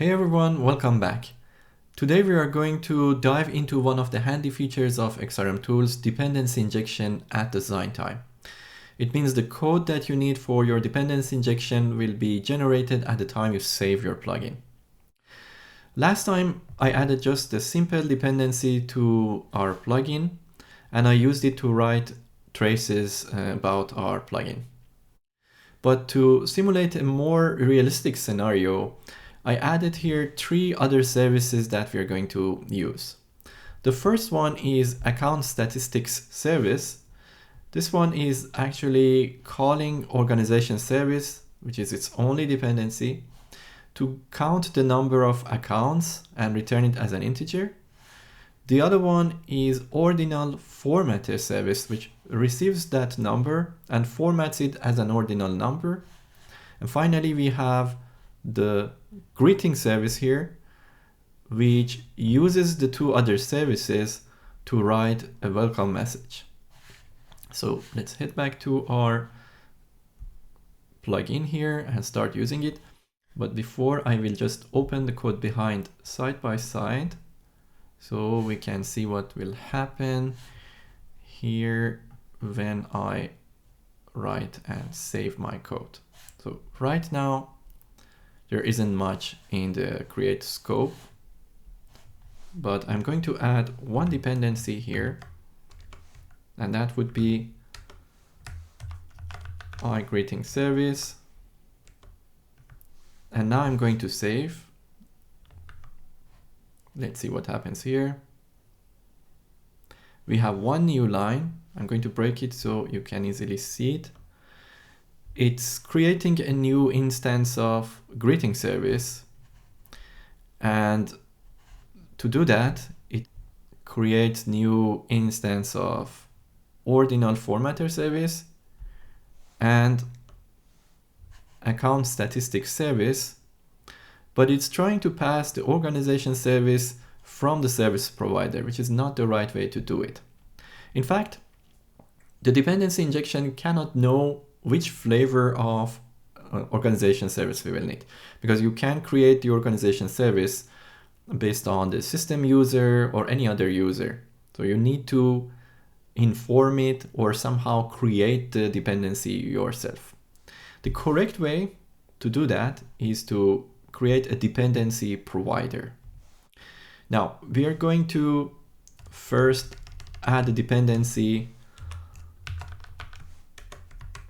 Hey everyone, welcome back. Today we are going to dive into one of the handy features of XRM tools, dependency injection at design time. It means the code that you need for your dependency injection will be generated at the time you save your plugin. Last time I added just a simple dependency to our plugin and I used it to write traces about our plugin. But to simulate a more realistic scenario, I added here 3 other services that we are going to use. The first one is account statistics service. This one is actually calling organization service, which is its only dependency, to count the number of accounts and return it as an integer. The other one is ordinal formatter service, which receives that number and formats it as an ordinal number. And finally, we have the greeting service here, which uses the 2 other services to write a welcome message. So let's head back to our plugin here and start using it. But before, I will just open the code behind side by side so we can see what will happen here when I write and save my code. So right now, there isn't much in the create scope, but I'm going to add one dependency here, and that would be greeting service. And now I'm going to save. Let's see what happens here. We have one new line. I'm going to break it so you can easily see it. It's creating a new instance of greeting service. And to do that, it creates new instance of ordinal formatter service and account statistics service, but it's trying to pass the organization service from the service provider, which is not the right way to do it. In fact, the dependency injection cannot know which flavor of organization service we will need, because you can create the organization service based on the system user or any other user. So you need to inform it or somehow create the dependency yourself. The correct way to do that is to create a dependency provider. Now, we are going to first add a dependency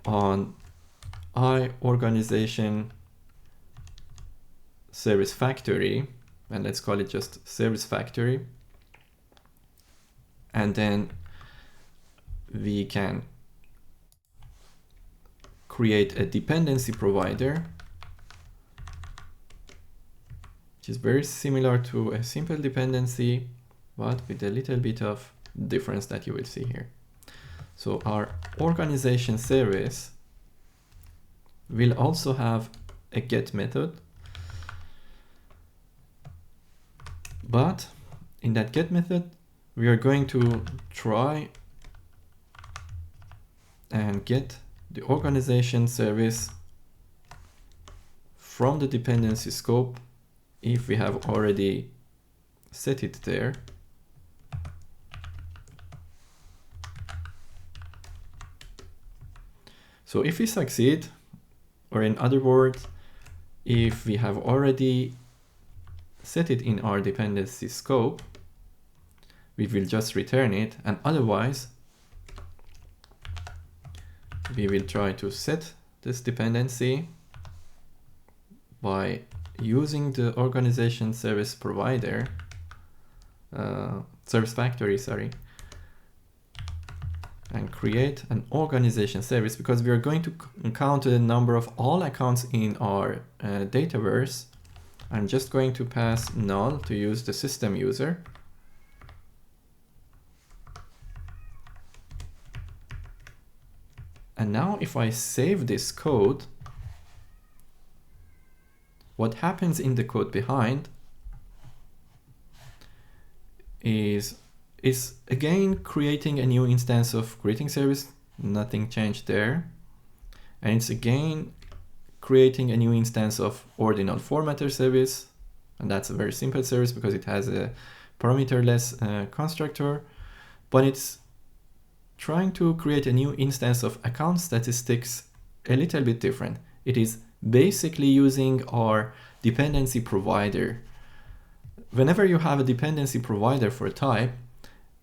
on organization service factory, and let's call it just service factory. And then we can create a dependency provider, which is very similar to a simple dependency, but with a little bit of difference that you will see here. So our organization service will also have a get method, but in that get method, we are going to try and get the organization service from the dependency scope if we have already set it there. So if we succeed, or in other words, if we have already set it in our dependency scope, we will just return it, and otherwise we will try to set this dependency by using the organization service provider, service factory, and create an organization service, because we are going to count the number of all accounts in our Dataverse. I'm just going to pass null to use the system user. And now if I save this code, what happens in the code behind is again creating a new instance of greeting service. Nothing changed there. And it's again creating a new instance of ordinal formatter service. And that's a very simple service because it has a parameterless constructor, but it's trying to create a new instance of account statistics a little bit different. It is basically using our dependency provider. Whenever you have a dependency provider for a type,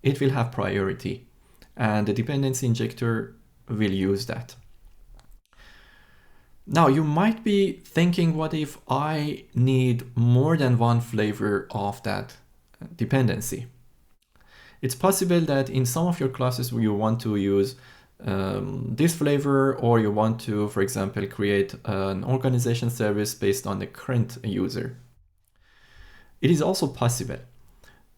it will have priority, and the dependency injector will use that. Now you might be thinking, what if I need more than one flavor of that dependency? It's possible that in some of your classes you want to use this flavor, or you want to, for example, create an organization service based on the current user. It is also possible,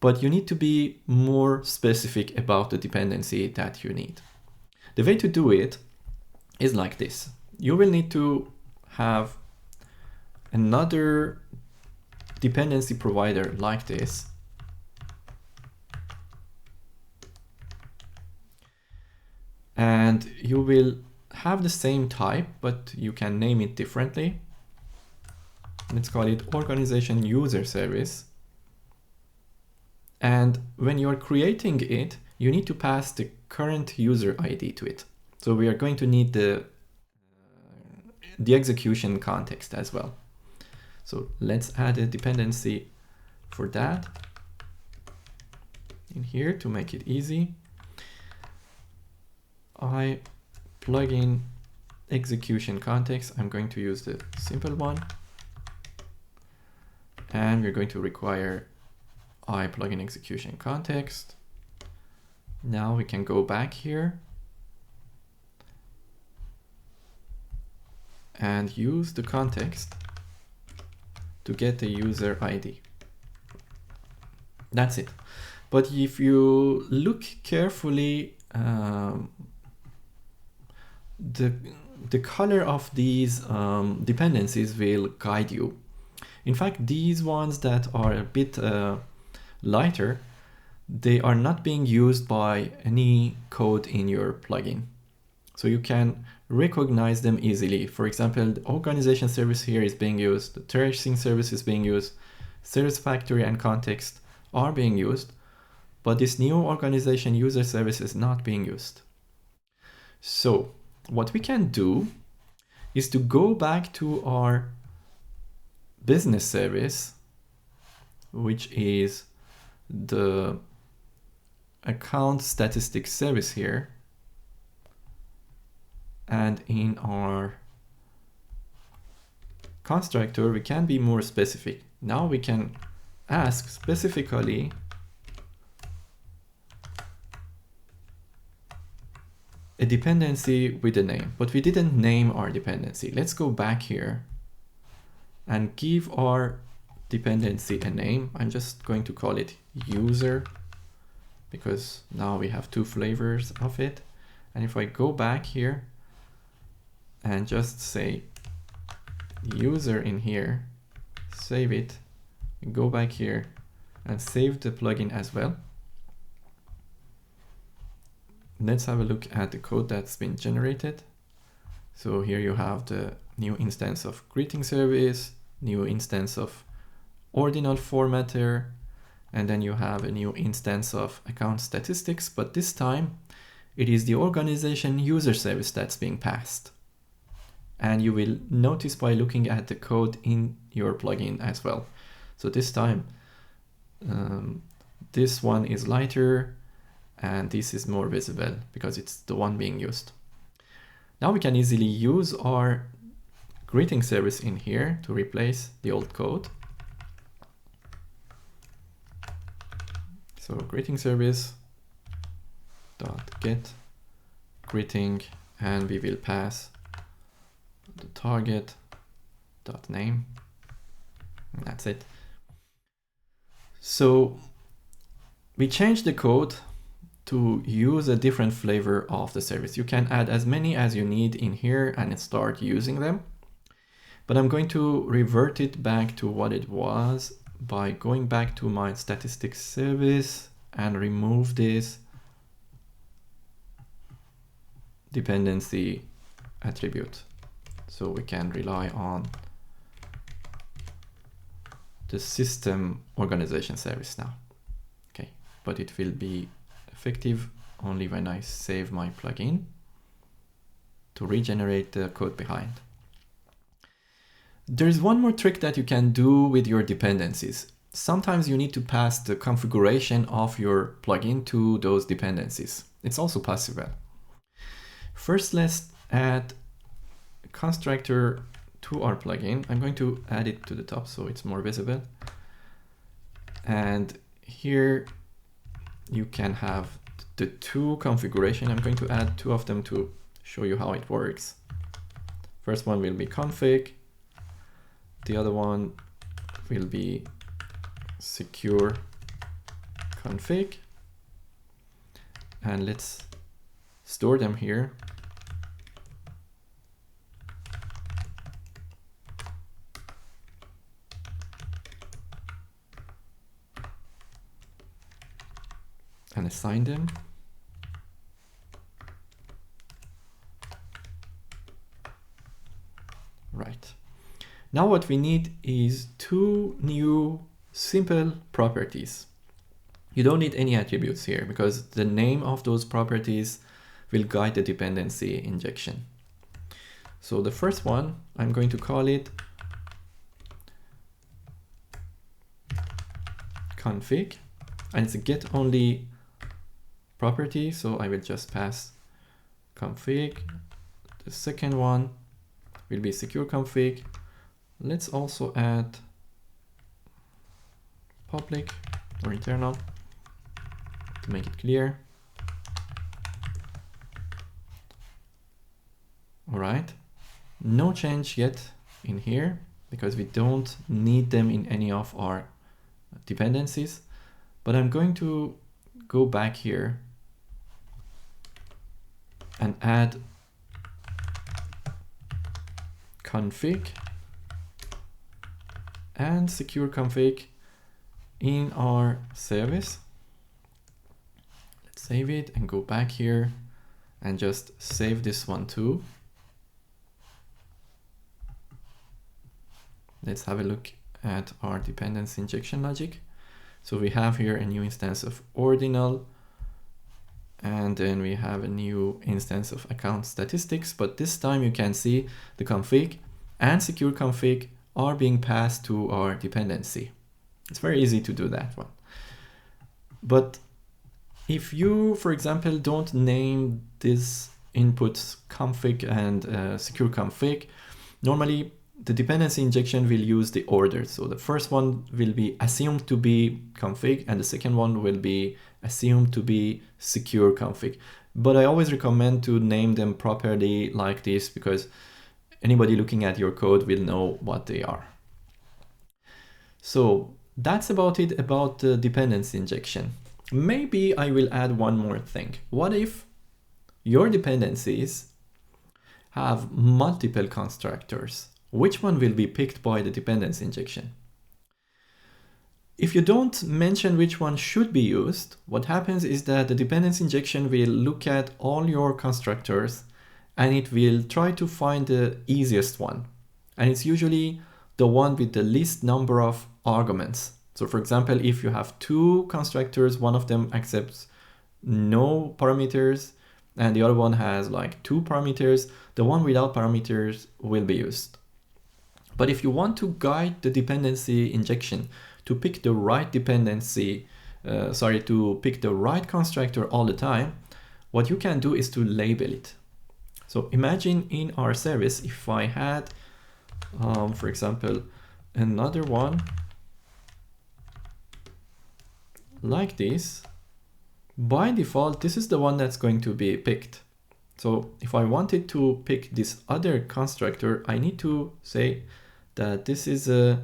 but you need to be more specific about the dependency that you need. The way to do it is like this. You will need to have another dependency provider like this. And you will have the same type, but you can name it differently. Let's call it organization user service. And when you're creating it, you need to pass the current user ID to it. So we are going to need the execution context as well. So let's add a dependency for that in here to make it easy. I plug in execution context. I'm going to use the simple one. And we're going to require I plug in execution context. Now we can go back here and use the context to get the user ID. That's it. But if you look carefully, the color of these dependencies will guide you. In fact, these ones that are a bit lighter, they are not being used by any code in your plugin. So you can recognize them easily. For example, the organization service here is being used, the tracing service is being used, service factory and context are being used, but this new organization user service is not being used. So what we can do is to go back to our business service, which is the account statistics service here. And in our constructor, we can be more specific. Now we can ask specifically a dependency with a name, but we didn't name our dependency. Let's go back here and give our dependency a name. I'm just going to call it user because now we have two flavors of it. And if I go back here and just say user in here, save it, go back here and save the plugin as well. Let's have a look at the code that's been generated. So here you have the new instance of greeting service, new instance of ordinal formatter, and then you have a new instance of account statistics, but this time it is the organization user service that's being passed. And you will notice by looking at the code in your plugin as well. So this time, this one is lighter and this is more visible because it's the one being used. Now we can easily use our greeting service in here to replace the old code. So greeting service dot get greeting, and we will pass the target dot name. And that's it. So we changed the code to use a different flavor of the service. You can add as many as you need in here and start using them. But I'm going to revert it back to what it was by going back to my statistics service and remove this dependency attribute. So we can rely on the system organization service now. Okay, but it will be effective only when I save my plugin to regenerate the code behind. There's one more trick that you can do with your dependencies. Sometimes you need to pass the configuration of your plugin to those dependencies. It's also possible. First, let's add a constructor to our plugin. I'm going to add it to the top so it's more visible. And here you can have the two configuration. I'm going to add two of them to show you how it works. First one will be config. The other one will be secure config. And let's store them here. And assign them. Right. Now what we need is two new simple properties. You don't need any attributes here because the name of those properties will guide the dependency injection. So the first one, I'm going to call it config, and it's a get only property. So I will just pass config. The second one will be secure config. Let's also add public or internal to make it clear. All right, no change yet in here because we don't need them in any of our dependencies, but I'm going to go back here and add config and secure config in our service. Let's save it and go back here and just save this one too. Let's have a look at our dependency injection logic. So we have here a new instance of ordinal, and then we have a new instance of account statistics, but this time you can see the config and secure config are being passed to our dependency. It's very easy to do that one. But if you, for example, don't name this inputs config and secure config, normally the dependency injection will use the order. So the first one will be assumed to be config and the second one will be assumed to be secure config. But I always recommend to name them properly like this because anybody looking at your code will know what they are. So that's about it about the dependency injection. Maybe I will add one more thing. What if your dependencies have multiple constructors? Which one will be picked by the dependency injection? If you don't mention which one should be used, what happens is that the dependency injection will look at all your constructors and it will try to find the easiest one. And it's usually the one with the least number of arguments. So for example, if you have two constructors, one of them accepts no parameters and the other one has like 2 parameters, the one without parameters will be used. But if you want to guide the dependency injection to pick the right dependency, to pick the right constructor all the time, what you can do is to label it. So imagine in our service, if I had, for example, another one like this, by default, this is the one that's going to be picked. So if I wanted to pick this other constructor, I need to say that this is a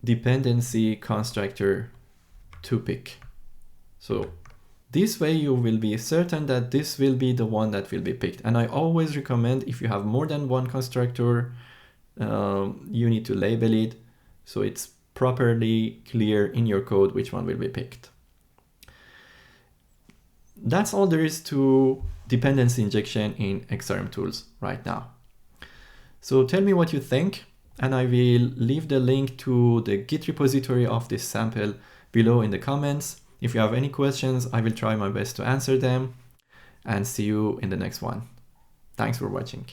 dependency constructor to pick. So this way you will be certain that this will be the one that will be picked. And I always recommend if you have more than one constructor, you need to label it so it's properly clear in your code which one will be picked. That's all there is to dependency injection in XRM tools right now. So tell me what you think. and I will leave the link to the Git repository of this sample below in the comments. If you have any questions, I will try my best to answer them, and see you in the next one. Thanks for watching.